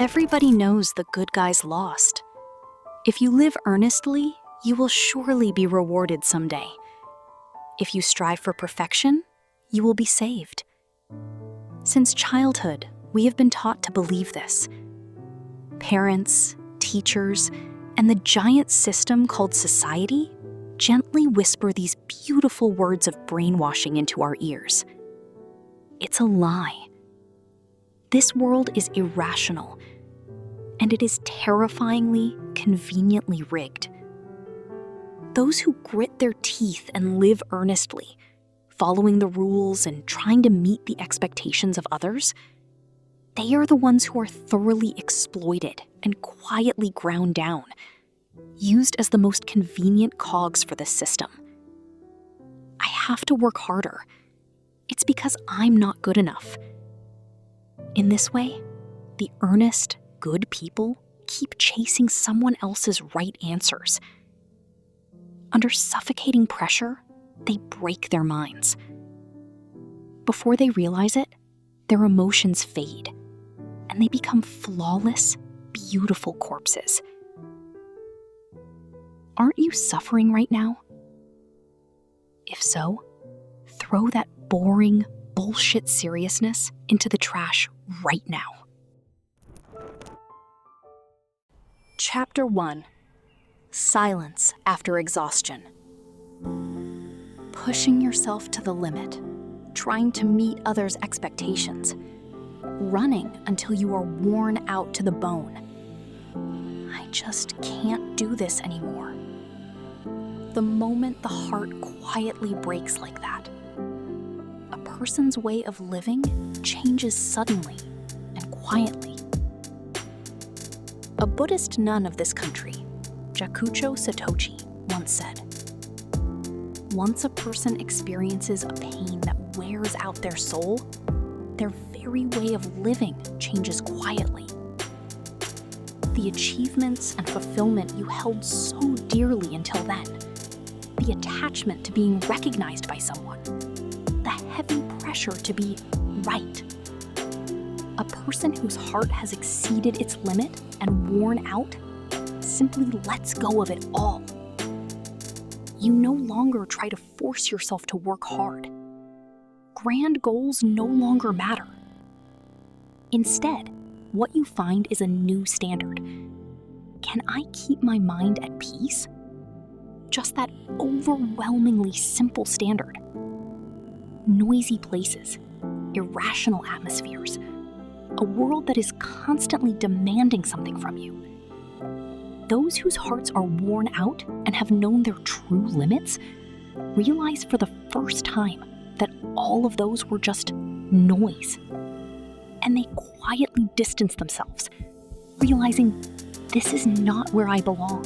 Everybody knows the good guys lost. If you live earnestly, you will surely be rewarded someday. If you strive for perfection, you will be saved. Since childhood, we have been taught to believe this. Parents, teachers, and the giant system called society gently whisper these beautiful words of brainwashing into our ears. It's a lie. This world is irrational, and it is terrifyingly, conveniently rigged. Those who grit their teeth and live earnestly, following the rules and trying to meet the expectations of others, they are the ones who are thoroughly exploited and quietly ground down, used as the most convenient cogs for this system. I have to work harder. It's because I'm not good enough. In this way, the earnest, good people keep chasing someone else's right answers. Under suffocating pressure, they break their minds. Before they realize it, their emotions fade, and they become flawless, beautiful corpses. Aren't you suffering right now? If so, throw that boring, bullshit seriousness into the trash right now. Chapter 1. Silence after exhaustion. Pushing yourself to the limit, trying to meet others' expectations, running until you are worn out to the bone. I just can't do this anymore. The moment the heart quietly breaks like that, a person's way of living changes suddenly and quietly. A Buddhist nun of this country, Jakucho Satochi, once said, "Once a person experiences a pain that wears out their soul, their very way of living changes quietly. The achievements and fulfillment you held so dearly until then, the attachment to being recognized by someone, the heavy pressure to be right. A person whose heart has exceeded its limit and worn out simply lets go of it all. You no longer try to force yourself to work hard. Grand goals no longer matter. Instead, what you find is a new standard. Can I keep my mind at peace? Just that overwhelmingly simple standard. Noisy places, irrational atmospheres, a world that is constantly demanding something from you. Those whose hearts are worn out and have known their true limits realize for the first time that all of those were just noise. And they quietly distance themselves, realizing this is not where I belong.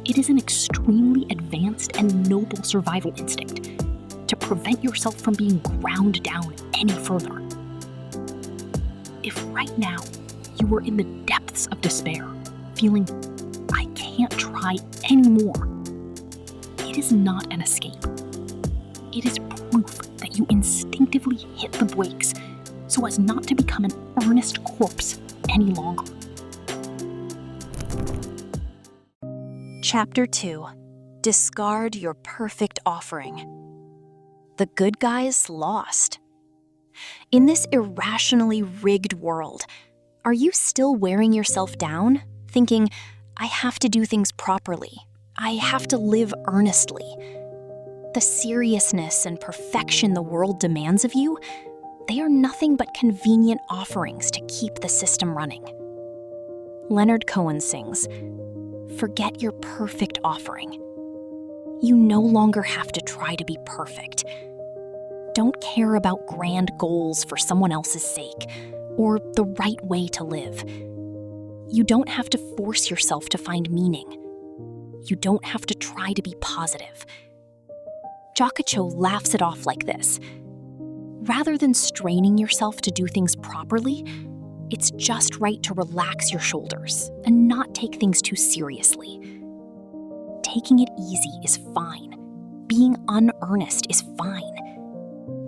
It is an extremely advanced and noble survival instinct to prevent yourself from being ground down any further. If right now you were in the depths of despair, feeling, I can't try anymore, it is not an escape. It is proof that you instinctively hit the brakes so as not to become an earnest corpse any longer. Chapter 2. Discard your perfect offering. The good guys lost. In this irrationally rigged world, are you still wearing yourself down, thinking, I have to do things properly, I have to live earnestly? The seriousness and perfection the world demands of you, they are nothing but convenient offerings to keep the system running. Leonard Cohen sings, "Forget your perfect offering." You no longer have to try to be perfect. Don't care about grand goals for someone else's sake, or the right way to live. You don't have to force yourself to find meaning. You don't have to try to be positive. Jakucho laughs it off like this. Rather than straining yourself to do things properly, it's just right to relax your shoulders and not take things too seriously. Taking it easy is fine. Being unearnest is fine.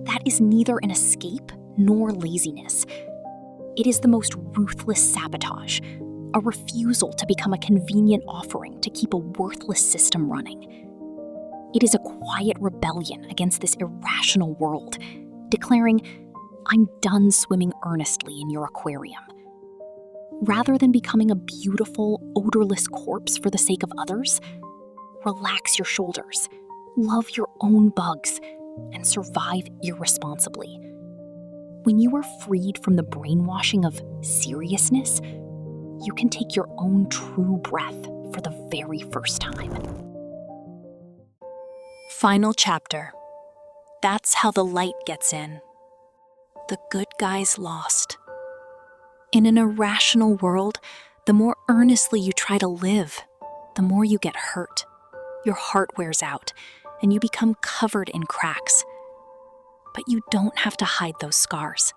That is neither an escape nor laziness. It is the most ruthless sabotage, a refusal to become a convenient offering to keep a worthless system running. It is a quiet rebellion against this irrational world, declaring, "I'm done swimming earnestly in your aquarium." Rather than becoming a beautiful, odorless corpse for the sake of others, relax your shoulders, love your own bugs, and survive irresponsibly. When you are freed from the brainwashing of seriousness, you can take your own true breath for the very first time. Final chapter. That's how the light gets in. The good guys lost. In an irrational world, the more earnestly you try to live, the more you get hurt. Your heart wears out, and you become covered in cracks. But you don't have to hide those scars.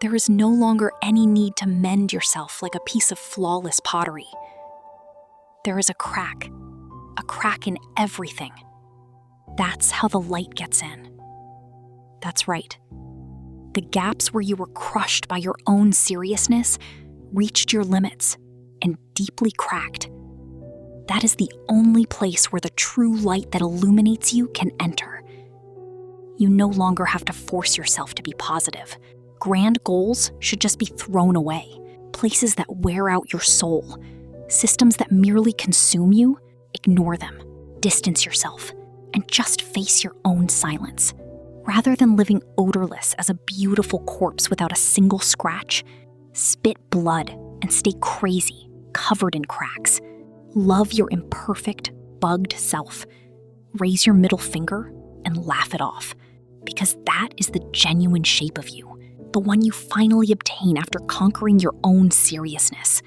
There is no longer any need to mend yourself like a piece of flawless pottery. There is a crack in everything. That's how the light gets in. That's right. The gaps where you were crushed by your own seriousness reached your limits and deeply cracked. That is the only place where the true light that illuminates you can enter. You no longer have to force yourself to be positive. Grand goals should just be thrown away. Places that wear out your soul. Systems that merely consume you, ignore them. Distance yourself, and just face your own silence. Rather than living odorless as a beautiful corpse without a single scratch, spit blood and stay crazy, covered in cracks. Love your imperfect, bugged self. Raise your middle finger and laugh it off, because that is the genuine shape of you, the one you finally obtain after conquering your own seriousness.